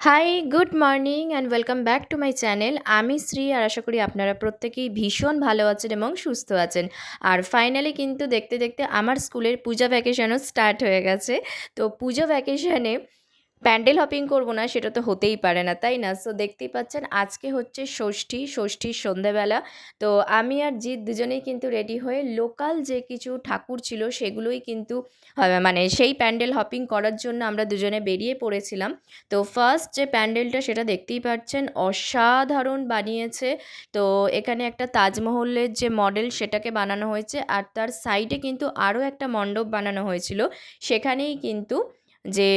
High, good morning and welcome back to my channel. আমি শ্রী আর আশা করি আপনারা প্রত্যেকেই ভীষণ ভালো আছেন এবং সুস্থ আছেন। আর ফাইনালি কিন্তু দেখতে দেখতে আমার স্কুলের পূজা ভ্যাকেশনও স্টার্ট হয়ে গেছে। তো পূজা ভ্যাকেশনে প্যান্ডেল হপিং করব না সেটা তো হতেই পারে না, তাই না? সো দেখতেই পাচ্ছেন আজকে হচ্ছে ষষ্ঠীর সন্ধেবেলা। তো আমি আর জিৎ দুজনেই কিন্তু রেডি হয়ে লোকাল যে কিছু ঠাকুর ছিল সেগুলোই কিন্তু মানে সেই প্যান্ডেল হপিং করার জন্য আমরা দুজনে বেরিয়ে পড়েছিলাম। তো ফার্স্ট যে প্যান্ডেলটা সেটা দেখতেই পাচ্ছেন অসাধারণ বানিয়েছে। তো এখানে একটা তাজমহলের যে মডেল সেটাকে বানানো হয়েছে, আর তার সাইডে কিন্তু আরও একটা মণ্ডপ বানানো হয়েছিল। সেখানেই কিন্তু যে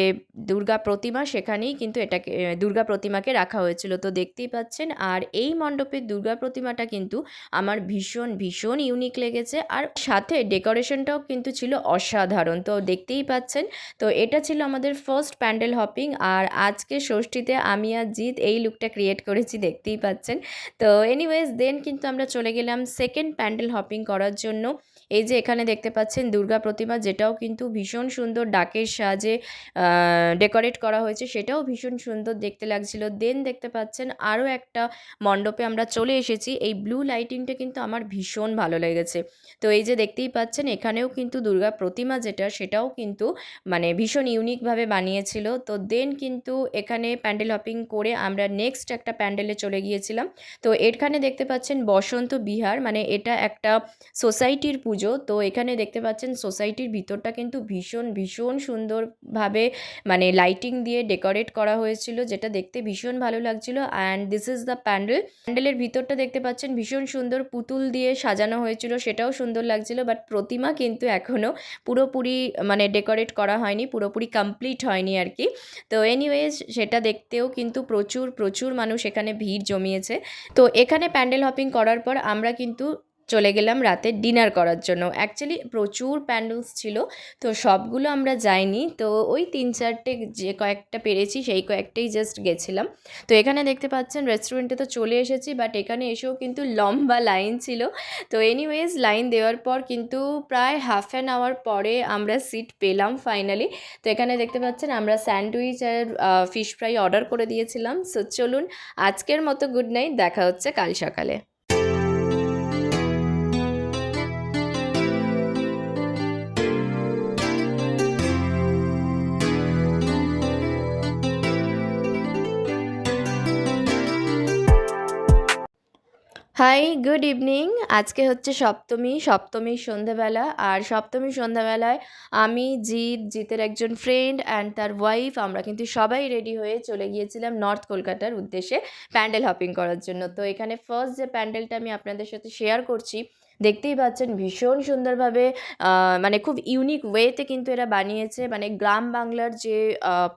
দুর্গা প্রতিমা সেখানেই কিন্তু এটাকে দুর্গা প্রতিমাকে রাখা হয়েছিল। তো দেখতেই পাচ্ছেন, আর এই মণ্ডপের দুর্গা প্রতিমাটা কিন্তু আমার ভীষণ ভীষণ ইউনিক লেগেছে, আর সাথে ডেকোরেশনটাও কিন্তু ছিল অসাধারণ। তো দেখতেই পাচ্ছেন, তো এটা ছিল আমাদের ফার্স্ট প্যান্ডেল হপিং। আর আজকে ষষ্ঠীতে আমি আর জিৎ এই লুকটা ক্রিয়েট করেছি, দেখতেই পাচ্ছেন। তো এনিওয়েজ দেন কিন্তু আমরা চলে গেলাম সেকেন্ড প্যান্ডেল হপিং করার জন্য। এই যে এখানে দেখতে পাচ্ছেন দুর্গা প্রতিমা, যেটাও কিন্তু ভীষণ সুন্দর ডাকের সাজে ডেকোরেট করা হয়েছে, সেটাও ভীষণ সুন্দর দেখতে লাগছিল। দেন দেখতে পাচ্ছেন আরও একটা মণ্ডপে আমরা চলে এসেছি। এই ব্লু লাইটিংটা কিন্তু আমার ভীষণ ভালো লেগেছে। তো এই যে দেখতেই পাচ্ছেন এখানেও কিন্তু দুর্গা প্রতিমা যেটা সেটাও কিন্তু মানে ভীষণ ইউনিকভাবে বানিয়েছিল। তো দেন কিন্তু এখানে প্যান্ডেল হপিং করে আমরা নেক্সট একটা প্যান্ডেলে চলে গিয়েছিলাম। তো এখানে দেখতে পাচ্ছেন বসন্ত বিহার, মানে এটা একটা সোসাইটির পুজো। তো এখানে দেখতে পাচ্ছেন সোসাইটির ভিতরটা কিন্তু ভীষণ ভীষণ সুন্দরভাবে মানে লাইটিং দিয়ে ডেকোরেট করা হয়েছিল, যেটা দেখতে ভীষণ ভালো লাগছিল। And this is the pandal. প্যান্ডেলের ভিতরটা দেখতে পাচ্ছেন ভীষণ সুন্দর পুতুল দিয়ে সাজানো হয়েছিল, সেটাও সুন্দর লাগছিল। বাট প্রতিমা কিন্তু এখনও পুরোপুরি মানে ডেকোরেট করা হয়নি, পুরোপুরি কমপ্লিট হয়নি আর কি। তো এনিওয়েজ সেটা দেখতেও কিন্তু প্রচুর প্রচুর মানুষ এখানে ভিড় জমিয়েছে। তো এখানে প্যান্ডেল হপিং করার পর আমরা কিন্তু চলে গেলাম রাতে ডিনার করার জন্য। অ্যাকচুয়ালি প্রচুর প্যান্ডেলস ছিল, তো সবগুলো আমরা যাইনি। তো ওই ৩-৪টে যে কয়েকটা পেরেছি সেই কয়েকটাই জাস্ট গেছিলাম। তো এখানে দেখতে পাচ্ছেন রেস্টুরেন্টে তো চলে এসেছি, বাট এখানে এসেও কিন্তু লম্বা লাইন ছিল। তো এনিওয়েজ লাইন দেওয়ার পর কিন্তু প্রায় হাফ অ্যান আওয়ার পরে আমরা সিট পেলাম ফাইনালি। তো এখানে দেখতে পাচ্ছেন আমরা স্যান্ডউইচ আর ফিশ ফ্রাই অর্ডার করে দিয়েছিলাম। সো চলুন আজকের মতো গুড নাইট, দেখা হচ্ছে কাল সকালে। Hi, good evening. আজকে হচ্ছে সপ্তমীর সন্ধ্যাবেলা। আর সপ্তমীর সন্ধ্যাবেলায় আমি, জিতের একজন ফ্রেন্ড অ্যান্ড তার ওয়াইফ, আমরা কিন্তু সবাই রেডি হয়ে চলে গিয়েছিলাম নর্থ কলকাতার উদ্দেশ্যে প্যান্ডেল হপিং করার জন্য। তো এখানে ফার্স্ট যে প্যান্ডেলটা আমি আপনাদের সাথে শেয়ার করছি, দেখতেই পাচ্ছেন ভীষণ সুন্দরভাবে মানে খুব ইউনিক ওয়েতে কিন্তু এরা বানিয়েছে। মানে গ্রাম বাংলার যে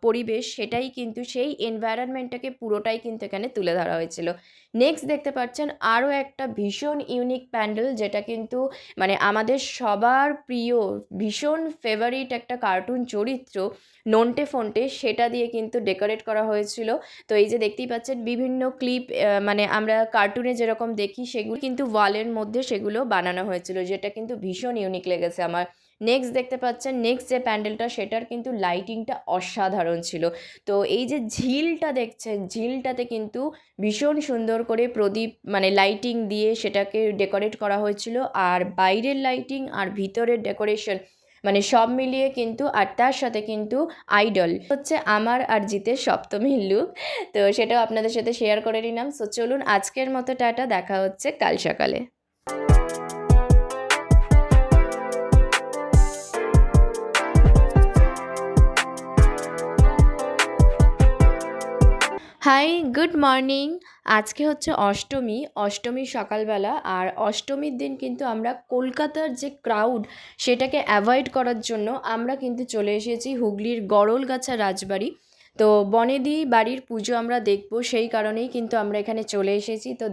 পরিবেশ সেটাই কিন্তু সেই এনভায়রনমেন্টটাকে পুরোটাই কিন্তু এখানে তুলে ধরা হয়েছিল। নেক্সট দেখতে পাচ্ছেন আরও একটা ভীষণ ইউনিক প্যান্ডেল, যেটা কিন্তু মানে আমাদের সবার প্রিয় ভীষণ ফেভারিট একটা কার্টুন চরিত্র নন্টে ফন্টে, সেটা দিয়ে কিন্তু ডেকোরেট করা হয়েছিল। তো এই যে দেখতেই পাচ্ছেন বিভিন্ন ক্লিপ, মানে আমরা কার্টুনে যেরকম দেখি সেগুলো কিন্তু ওয়ালের মধ্যে সেগুলো বানানো হয়েছিল, যেটা কিন্তু ভীষণ ইউনিক লেগেছে আমার। নেক্সট দেখতে পাচ্ছেন নেক্সট যে প্যান্ডেলটা সেটার কিন্তু লাইটিংটা অসাধারণ ছিল। তো এই যে ঝিলটা দেখছেন, ঝিলটাতে কিন্তু ভীষণ সুন্দর করে প্রদীপ মানে লাইটিং দিয়ে সেটাকে ডেকোরেট করা হয়েছিল। আর বাইরের লাইটিং আর ভিতরের ডেকোরেশন মানে সব মিলিয়ে কিন্তু, আর তার সাথে কিন্তু আইডল হচ্ছে আমার আর জিতের সপ্তমীর লুক। তো সেটাও আপনাদের সাথে শেয়ার করে নিলাম। সো চলুন আজকের মতো টাটা, দেখা হচ্ছে কাল সকালে। Hi, good morning. আজকে হচ্ছে অষ্টমীর সকালবেলা। আর অষ্টমীর দিন কিন্তু আমরা কলকাতার যে ক্রাউড সেটাকে অ্যাভয়েড করার জন্য আমরা কিন্তু চলে এসেছি হুগলির গড়লগাছা রাজবাড়ি। তো বনেদি বাড়ির পুজো আমরা দেখব, সেই কারণেই কিন্তু আমরা এখানে চলে এসেছি। তো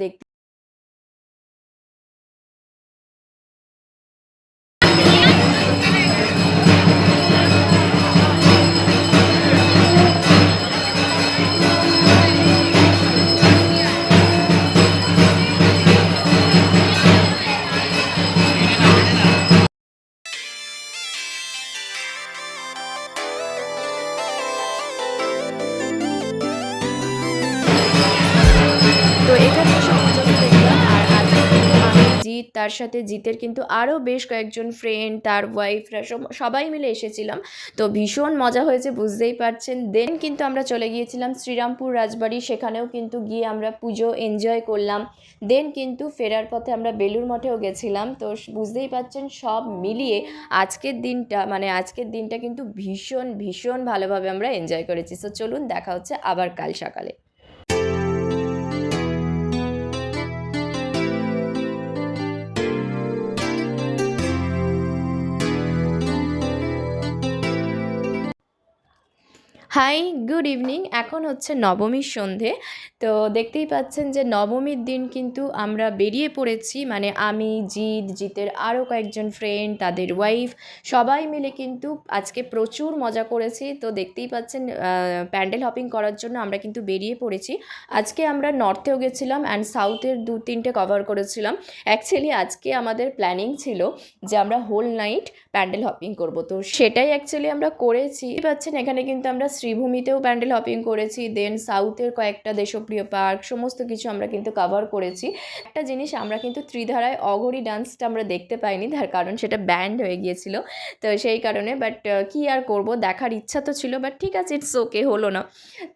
তার সাথে জিতের কিন্তু আরও বেশ কয়েকজন ফ্রেন্ড, তার ওয়াইফরা সবাই মিলে এসেছিলাম। তো ভীষণ মজা হয়েছে, বুঝতেই পারছেন। দেন কিন্তু আমরা চলে গিয়েছিলাম শ্রীরামপুর রাজবাড়ি, সেখানেও কিন্তু গিয়ে আমরা পুজো এনজয় করলাম। দেন কিন্তু ফেরার পথে আমরা বেলুড় মঠেও গেছিলাম। তো বুঝতেই পারছেন সব মিলিয়ে আজকের দিনটা কিন্তু ভীষণ ভীষণ ভালোভাবে আমরা এনজয় করেছি। সো চলুন দেখা হচ্ছে আবার কাল সকালে। Hi, good evening. এখন হচ্ছে নবমীর সন্ধে। তো দেখতেই পাচ্ছেন যে নবমীর দিন কিন্তু আমরা বেরিয়ে পড়েছি, মানে আমি, জিতের আরও কয়েকজন ফ্রেন্ড, তাদের ওয়াইফ, সবাই মিলে কিন্তু আজকে প্রচুর মজা করেছি। তো দেখতেই পাচ্ছেন প্যান্ডেল হপিং করার জন্য আমরা কিন্তু বেরিয়ে পড়েছি। আজকে আমরা নর্থেও গেছিলাম অ্যান্ড সাউথের 2-3টে কভার করেছিলাম। অ্যাকচুয়ালি আজকে আমাদের প্ল্যানিং ছিল যে আমরা হোল নাইট প্যান্ডেল হপিং করব, তো সেটাই অ্যাকচুয়ালি আমরা করেছি। পাচ্ছেন এখানে কিন্তু আমরা শ্রীভূমিতেও প্যান্ডেল হপিং করেছি, দেন সাউথের কয়েকটা দেশপ্রিয় পার্ক, সমস্ত কিছু আমরা কিন্তু কভার করেছি। একটা জিনিস আমরা কিন্তু ত্রিধারায় অঘরি ডান্সটা আমরা দেখতে পাইনি, তার কারণ সেটা ব্যান্ড হয়ে গিয়েছিল। তো সেই কারণে বাট কি আর করব, দেখার ইচ্ছা তো ছিল, বাট ঠিক আছে, ইটস ওকে, হলো না।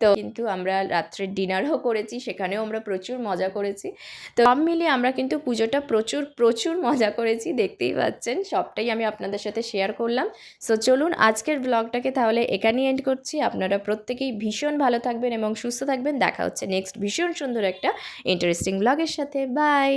তো কিন্তু আমরা রাত্রের ডিনারও করেছি, সেখানেও আমরা প্রচুর মজা করেছি। তো সব মিলিয়ে আমরা কিন্তু পুজোটা প্রচুর প্রচুর মজা করেছি, দেখতেই পাচ্ছেন। সবটাই আমি আপনাদের সাথে শেয়ার করলাম। সো চলুন আজকের ব্লগটাকে তাহলে এখানেই এন্ড করছি। আপনারা প্রত্যেকেই ভীষণ ভালো থাকবেন এবং সুস্থ থাকবেন। দেখা হচ্ছে নেক্সট ভীষণ সুন্দর একটা ইন্টারেস্টিং ব্লগের সাথে। বাই।